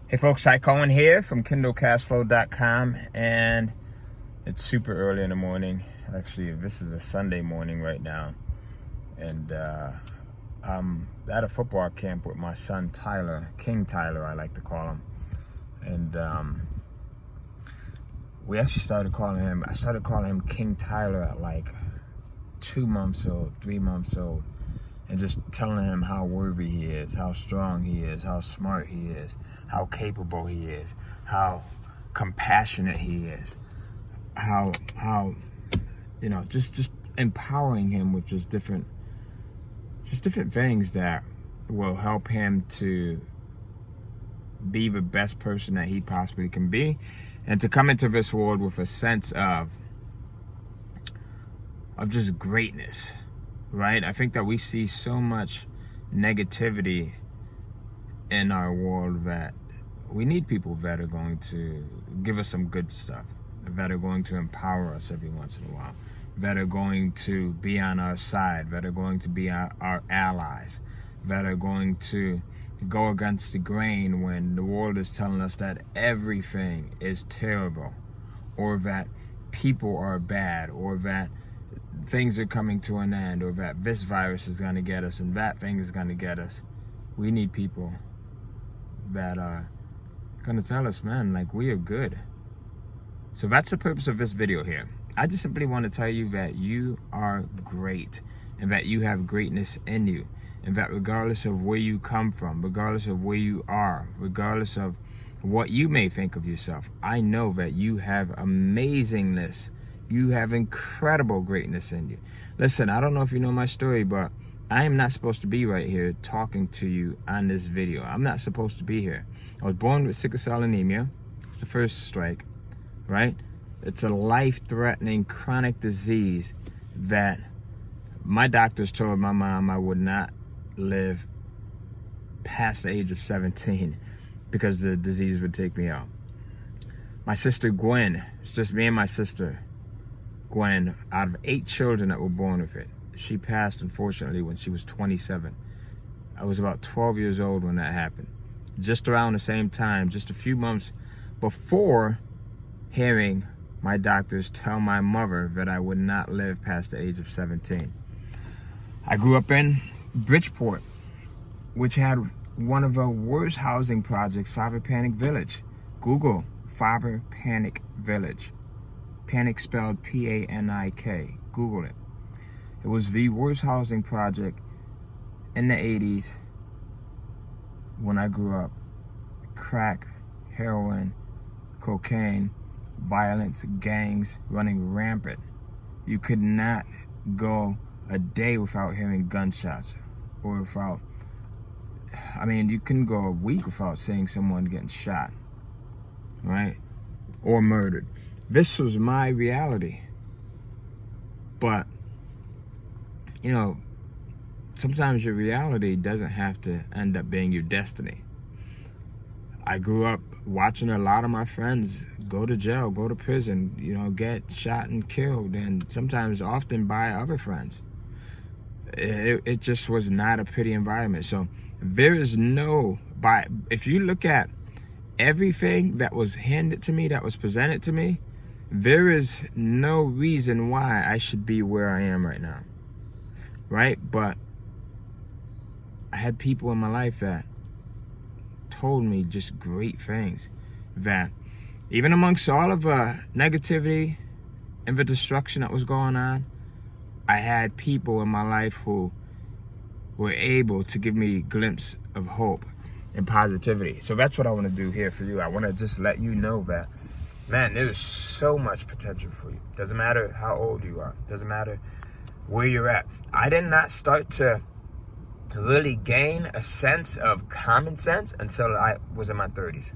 Hey folks, Cy Cohen here from KindleCashflow.com, and it's super early in the morning. Actually, this is a Sunday morning right now, and I'm at a football camp with my son Tyler, King Tyler I like to call him, and I started calling him King Tyler at like 2 months old, 3 months old, and just telling him how worthy he is, how strong he is, how smart he is, how capable he is, how compassionate he is, how just empowering him with just different things that will help him to be the best person that he possibly can be, and to come into this world with a sense of just greatness. Right? I think that we see so much negativity in our world that we need people that are going to give us some good stuff, that are going to empower us every once in a while, that are going to be on our side, that are going to be our allies, that are going to go against the grain when the world is telling us that everything is terrible, or that people are bad, or that things are coming to an end, or that this virus is going to get us and that thing is going to get us. We need people that are going to tell us, man, like, we are good. So that's the purpose of this video here. I just simply want to tell you that you are great, and that you have greatness in you, and that regardless of where you come from, regardless of where you are, regardless of what you may think of yourself, I know that you have amazingness. You have incredible greatness in you. Listen, I don't know if you know my story, but I am not supposed to be right here talking to you on this video. I'm not supposed to be here. I was born with sickle cell anemia. It's the first strike, right? It's a life-threatening chronic disease that my doctors told my mom I would not live past the age of 17 because the disease would take me out. My sister Gwen, it's just me and my sister Gwen, out of 8 children that were born with it. She passed, unfortunately, when she was 27. I was about 12 years old when that happened. Just around the same time, just a few months before hearing my doctors tell my mother that I would not live past the age of 17. I grew up in Bridgeport, which had one of the worst housing projects, Father Panic Village. Google Father Panic Village. Panic spelled P-A-N-I-K. Google it. It was the worst housing project in the 80s when I grew up. Crack, heroin, cocaine, violence, gangs running rampant. You could not go a day without hearing gunshots, or you couldn't go a week without seeing someone getting shot, right? Or murdered. This was my reality. But, sometimes your reality doesn't have to end up being your destiny. I grew up watching a lot of my friends go to jail, go to prison, get shot and killed, and sometimes often by other friends. It just was not a pretty environment. So there is if you look at everything that was handed to me, that was presented to me, there is no reason why I should be where I am right now, right? But I had people in my life that told me just great things, that even amongst all of the negativity and the destruction that was going on, I had people in my life who were able to give me a glimpse of hope and positivity. So that's what I want to do here for you. I want to just let you know that, man, there's so much potential for you. Doesn't matter how old you are. Doesn't matter where you're at. I did not start to really gain a sense of common sense until I was in my 30s.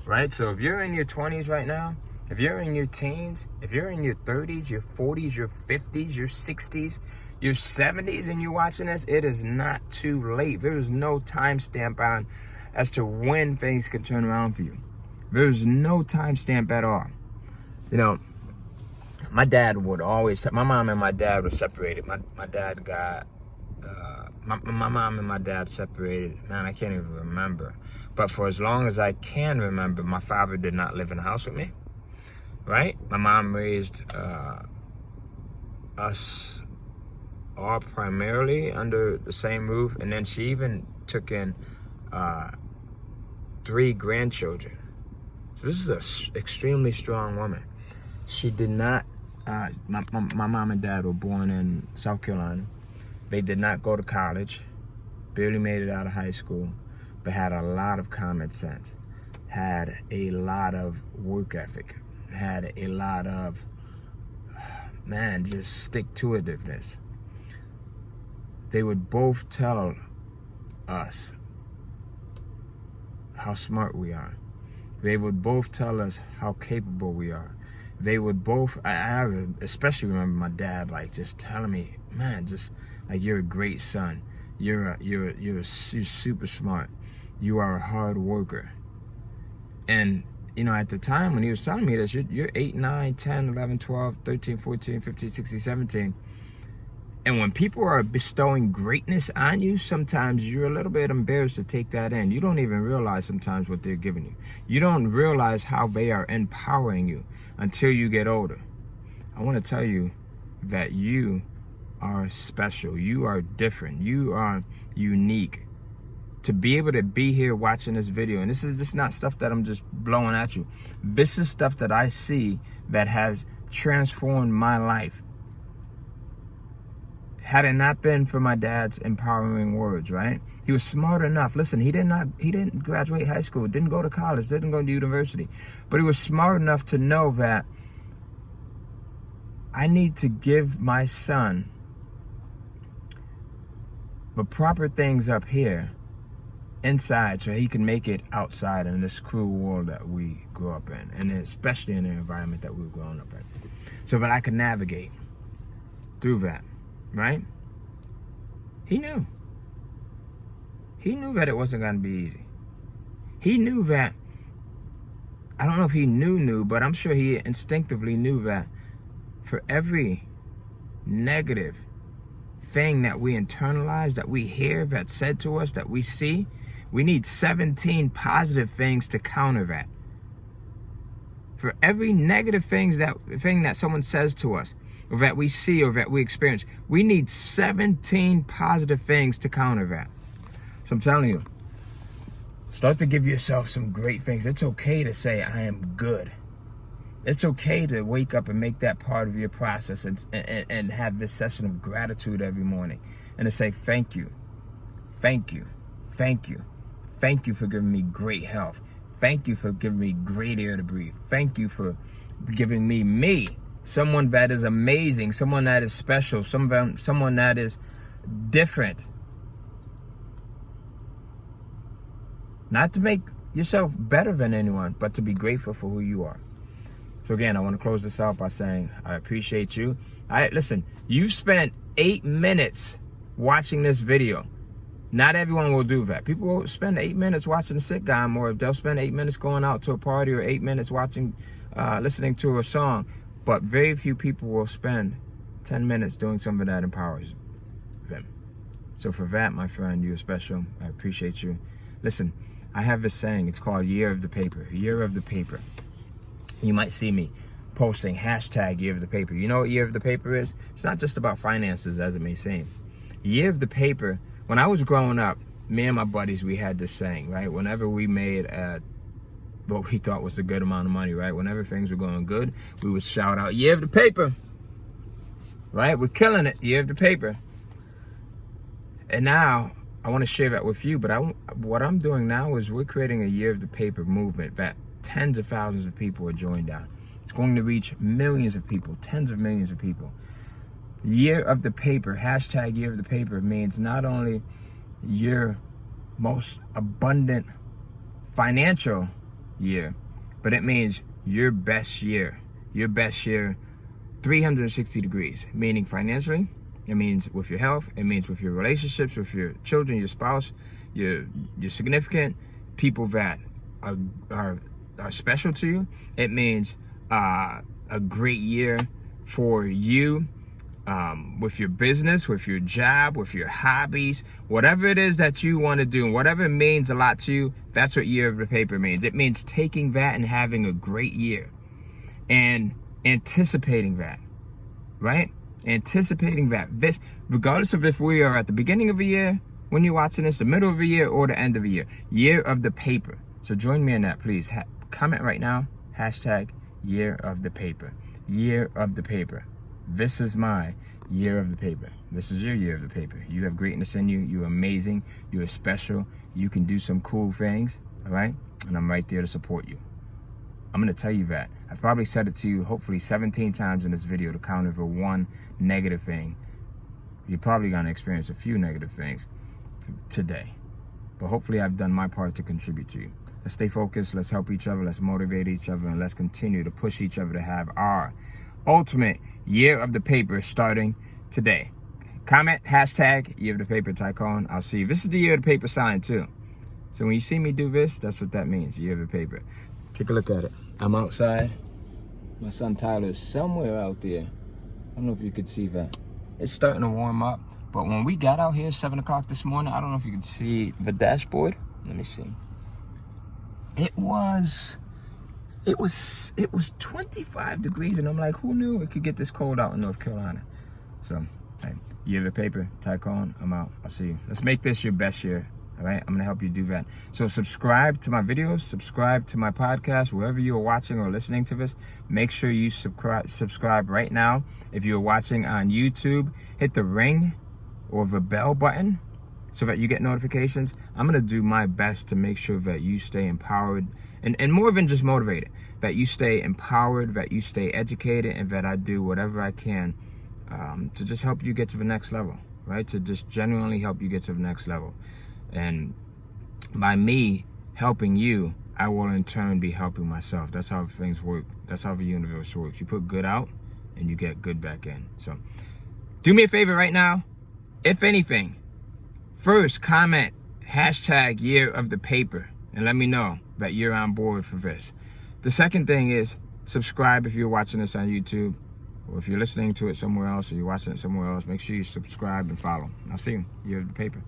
Right? So if you're in your 20s right now, if you're in your teens, if you're in your 30s, your 40s, your 50s, your 60s, your 70s, and you're watching this, it is not too late. There is no timestamp on as to when things could turn around for you. There's no timestamp at all. My dad would always, my mom and my dad were separated. My dad got my mom and my dad separated, man, I can't even remember. But for as long as I can remember, my father did not live in the house with me, right? My mom raised us all primarily under the same roof, and then she even took in 3 grandchildren. So this is an extremely strong woman. She did not, my mom and dad were born in South Carolina. They did not go to college, barely made it out of high school, but had a lot of common sense, had a lot of work ethic, had a lot of, man, just stick-to-itiveness. They would both tell us how smart we are. They would both tell us how capable we are. They would both, I especially remember my dad like just telling me, man, just like, you're a great son. You're super smart. You are a hard worker. And, you know, at the time when he was telling me this, you're 8, 9, 10, 11, 12, 13, 14, 15, 16, 17. And when people are bestowing greatness on you, sometimes you're a little bit embarrassed to take that in. You don't even realize sometimes what they're giving you. You don't realize how they are empowering you until you get older. I want to tell you that you are special. You are different. You are unique. To be able to be here watching this video, and this is just not stuff that I'm just blowing at you. This is stuff that I see that has transformed my life. Had it not been for my dad's empowering words, right? He was smart enough. Listen, he didn't graduate high school, didn't go to college, didn't go to university, but he was smart enough to know that I need to give my son the proper things up here inside so he can make it outside in this cruel world that we grew up in, and especially in the environment that we were growing up in, so that I could navigate through that. Right? He knew. He knew that it wasn't going to be easy. He knew that, I don't know if he knew, but I'm sure he instinctively knew that for every negative thing that we internalize, that we hear, that's said to us, that we see, we need 17 positive things to counter that. For every negative thing that someone says to us, or that we see, or that we experience, we need 17 positive things to counter that. So I'm telling you, start to give yourself some great things. It's okay to say, I am good. It's okay to wake up and make that part of your process, and have this session of gratitude every morning, and to say, thank you, thank you, thank you, thank you for giving me great health. Thank you for giving me great air to breathe. Thank you for giving me, someone that is amazing, someone that is special, someone that is different. Not to make yourself better than anyone, but to be grateful for who you are. So again, I want to close this out by saying I appreciate you. Listen, you spent 8 minutes watching this video. Not everyone will do that. People will spend 8 minutes watching a sitcom, or they'll spend 8 minutes going out to a party, or 8 minutes watching, listening to a song. But very few people will spend 10 minutes doing something that empowers them. So for that, my friend, you're special. I appreciate you. Listen, I have this saying. It's called Year of the Paper. Year of the Paper. You might see me posting hashtag Year of the Paper. You know what Year of the Paper is? It's not just about finances, as it may seem. Year of the Paper, when I was growing up, me and my buddies, we had this saying, right? Whenever we made what we thought was a good amount of money, right? Whenever things were going good, we would shout out, Year of the Paper, right? We're killing it, Year of the Paper. And now, I want to share that with you, but what I'm doing now is we're creating a Year of the Paper movement that tens of thousands of people are joined on. It's going to reach millions of people, tens of millions of people. Year of the Paper, hashtag Year of the Paper, means not only your most abundant financial year, but it means your best year 360 degrees, meaning financially, it means with your health, it means with your relationships, with your children, your spouse, your significant people that are special to you. It means a great year for you with your business, with your job, with your hobbies, whatever it is that you want to do, and whatever means a lot to you, that's what year of the paper means. It means taking that and having a great year and anticipating that, right? Anticipating that. This, regardless of if we are at the beginning of a year, when you're watching this, the middle of a year, or the end of a year of the paper. So join me in that, please. Comment right now, hashtag year of the paper. Year of the paper. This is my year of the paper. This is your year of the paper. You have greatness in you. You're amazing. You're special. You can do some cool things, all right? And I'm right there to support you. I'm going to tell you that. I've probably said it to you hopefully 17 times in this video to counter for one negative thing. You're probably going to experience a few negative things today. But hopefully I've done my part to contribute to you. Let's stay focused. Let's help each other. Let's motivate each other. And let's continue to push each other to have our ultimate year of the paper starting today. Comment, hashtag year of the paper tycoon. I'll see you. This is the year of the paper sign too. So when you see me do this, that's what that means. Year of the paper. Take a look at it. I'm outside. My son Tyler is somewhere out there. I don't know if you could see that. It's starting to warm up. But when we got out here 7 o'clock this morning, I don't know if you could see the dashboard. Let me see. It was 25 degrees, and I'm like, who knew it could get this cold out in North Carolina? So, hey, year of the paper, tycoon, I'm out. I'll see you. Let's make this your best year. All right, I'm gonna help you do that. So subscribe to my videos, subscribe to my podcast, wherever you're watching or listening to this. Make sure you subscribe right now. If you're watching on YouTube, hit the ring or the bell button so that you get notifications. I'm gonna do my best to make sure that you stay empowered and more than just motivated, that you stay empowered, that you stay educated, and that I do whatever I can to just help you get to the next level, right? To just genuinely help you get to the next level. And by me helping you, I will in turn be helping myself. That's how things work. That's how the universe works. You put good out and you get good back in. So do me a favor right now. If anything, first comment hashtag year of the paper and let me know that you're on board for this. The second thing is subscribe if you're watching this on YouTube, or if you're listening to it somewhere else or you're watching it somewhere else. Make sure you subscribe and follow. I'll see you. Year of the paper.